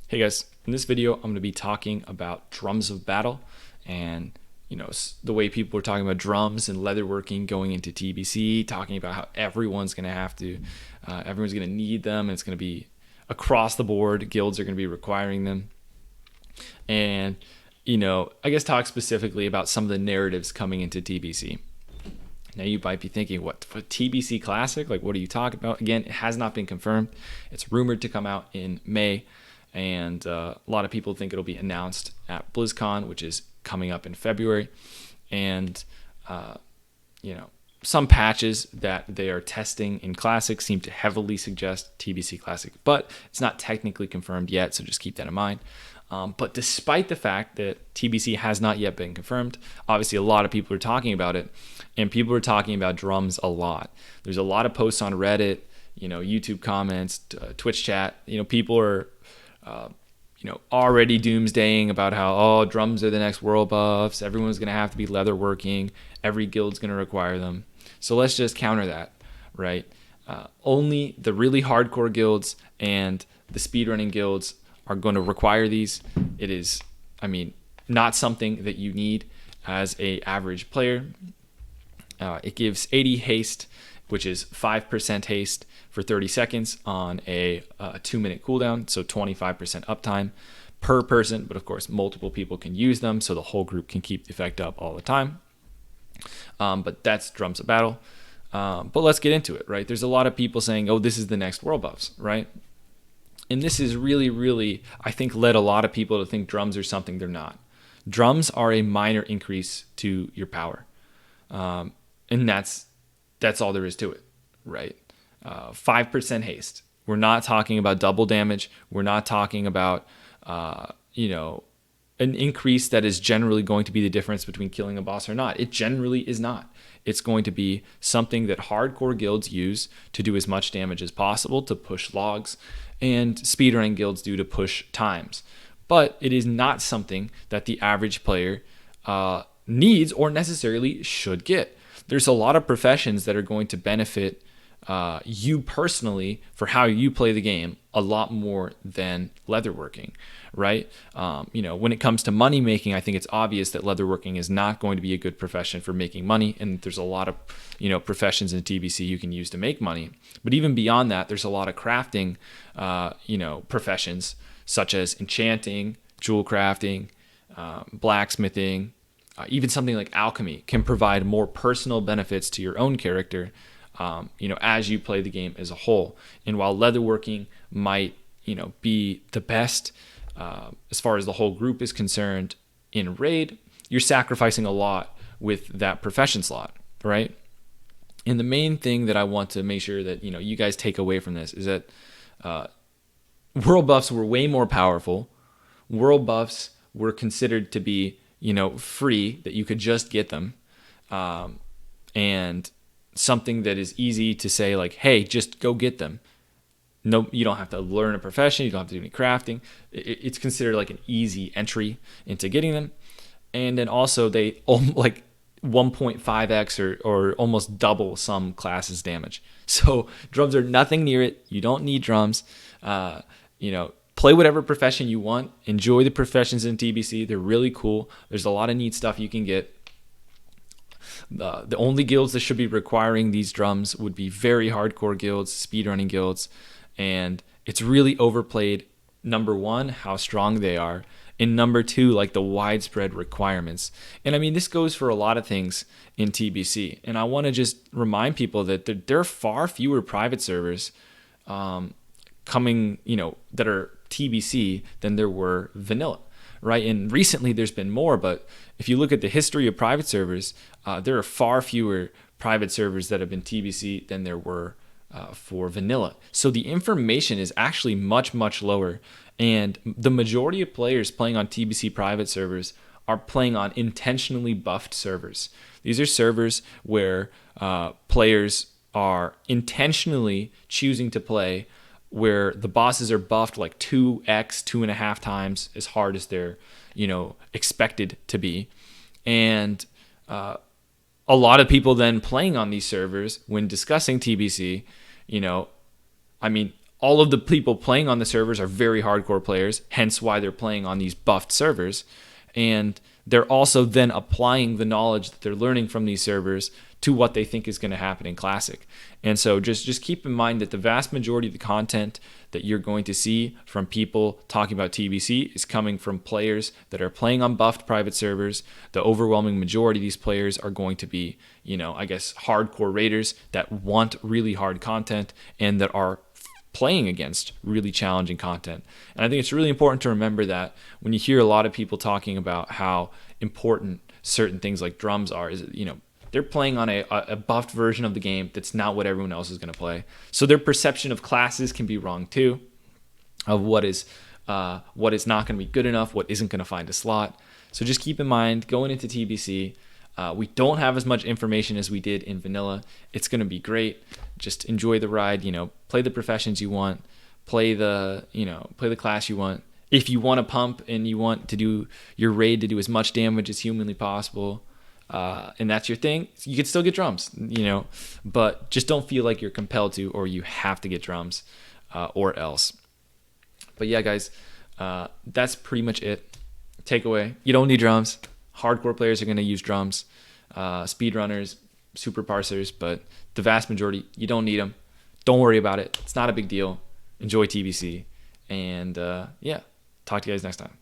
Hey guys, in this video I'm going to be talking about drums of battle and the way people are talking about drums and leatherworking going into TBC, talking about how everyone's going to need them, and it's going to be across the board. Guilds are going to be requiring them, and I guess talk specifically about some of the narratives coming into TBC. Now you might be thinking, what TBC Classic? Like, what are you talking about? Again, it has not been confirmed. It's rumored to come out in May, and a lot of people think it'll be announced at BlizzCon, which is coming up in February. And some patches that they are testing in Classic seem to heavily suggest TBC Classic, but it's not technically confirmed yet, so just keep that in mind. But despite the fact that TBC has not yet been confirmed, obviously a lot of people are talking about it, and people are talking about drums a lot. There's a lot of posts on Reddit, YouTube comments, Twitch chat. People are, already doomsdaying about how, drums are the next world buffs. Everyone's going to have to be leatherworking. Every guild's going to require them. So let's just counter that, right? Only the really hardcore guilds and the speedrunning guilds are going to require these. It is, not something that you need as a average player. It gives 80 haste, which is 5% haste for 30 seconds on a 2-minute cooldown, so 25% uptime per person, but of course multiple people can use them, so the whole group can keep the effect up all the time. But that's drums of battle. But let's get into it, right? There's a lot of people saying, this is the next world buffs, right? And this is really, really, I think, led a lot of people to think drums are something they're not. Drums are a minor increase to your power. And that's all there is to it, right? 5% haste. We're not talking about double damage. We're not talking about, an increase that is generally going to be the difference between killing a boss or not. It generally is not. It's going to be something that hardcore guilds use to do as much damage as possible, to push logs, and speedrunning guilds do to push times. But it is not something that the average player needs or necessarily should get. There's a lot of professions that are going to benefit you personally for how you play the game a lot more than leatherworking, right? When it comes to money making, I think it's obvious that leatherworking is not going to be a good profession for making money, and there's a lot of professions in TBC you can use to make money. But even beyond that, there's a lot of crafting professions such as enchanting, jewel crafting, blacksmithing, even something like alchemy can provide more personal benefits to your own character, as you play the game as a whole. And while leatherworking might, be the best as far as the whole group is concerned in raid, you're sacrificing a lot with that profession slot, right? And the main thing that I want to make sure that, you guys take away from this is that world buffs were way more powerful. World buffs were considered to be, free, that you could just get them. And something that is easy to say, like, hey, just go get them. No, you don't have to learn a profession. You don't have to do any crafting. It's considered like an easy entry into getting them. And then also they like 1.5x or almost double some classes damage. So drums are nothing near it. You don't need drums. Play whatever profession you want. Enjoy the professions in TBC. They're really cool. There's a lot of neat stuff you can get. The only guilds that should be requiring these drums would be very hardcore guilds, speedrunning guilds, and it's really overplayed, number one, how strong they are, and number two, like the widespread requirements. And this goes for a lot of things in TBC, and I want to just remind people that there are far fewer private servers coming, that are TBC than there were vanilla. Right, and recently there's been more, but if you look at the history of private servers, there are far fewer private servers that have been TBC than there were for vanilla. So the information is actually much, much lower, and the majority of players playing on TBC private servers are playing on intentionally buffed servers. These are servers where players are intentionally choosing to play where the bosses are buffed like 2x, 2.5 times as hard as they're, expected to be. And a lot of people then playing on these servers when discussing TBC, all of the people playing on the servers are very hardcore players, hence why they're playing on these buffed servers. And they're also then applying the knowledge that they're learning from these servers to what they think is going to happen in Classic. And so just keep in mind that the vast majority of the content that you're going to see from people talking about TBC is coming from players that are playing on buffed private servers. The overwhelming majority of these players are going to be, I guess, hardcore raiders that want really hard content and that are playing against really challenging content. And I think it's really important to remember that when you hear a lot of people talking about how important certain things like drums are, is they're playing on a buffed version of the game that's not what everyone else is going to play. So their perception of classes can be wrong too, of what is not going to be good enough, what isn't going to find a slot. So just keep in mind, going into TBC, we don't have as much information as we did in vanilla. It's going to be great. Just enjoy the ride, play the professions you want, play the class you want. If you want to pump and you want to do your raid to do as much damage as humanly possible, and that's your thing, you can still get drums, but just don't feel like you're compelled to, or you have to get drums, or else. But yeah, guys, that's pretty much it. Takeaway: you don't need drums. Hardcore players are going to use drums, speedrunners, super parsers, but the vast majority, you don't need them. Don't worry about it. It's not a big deal. Enjoy TBC. And yeah, talk to you guys next time.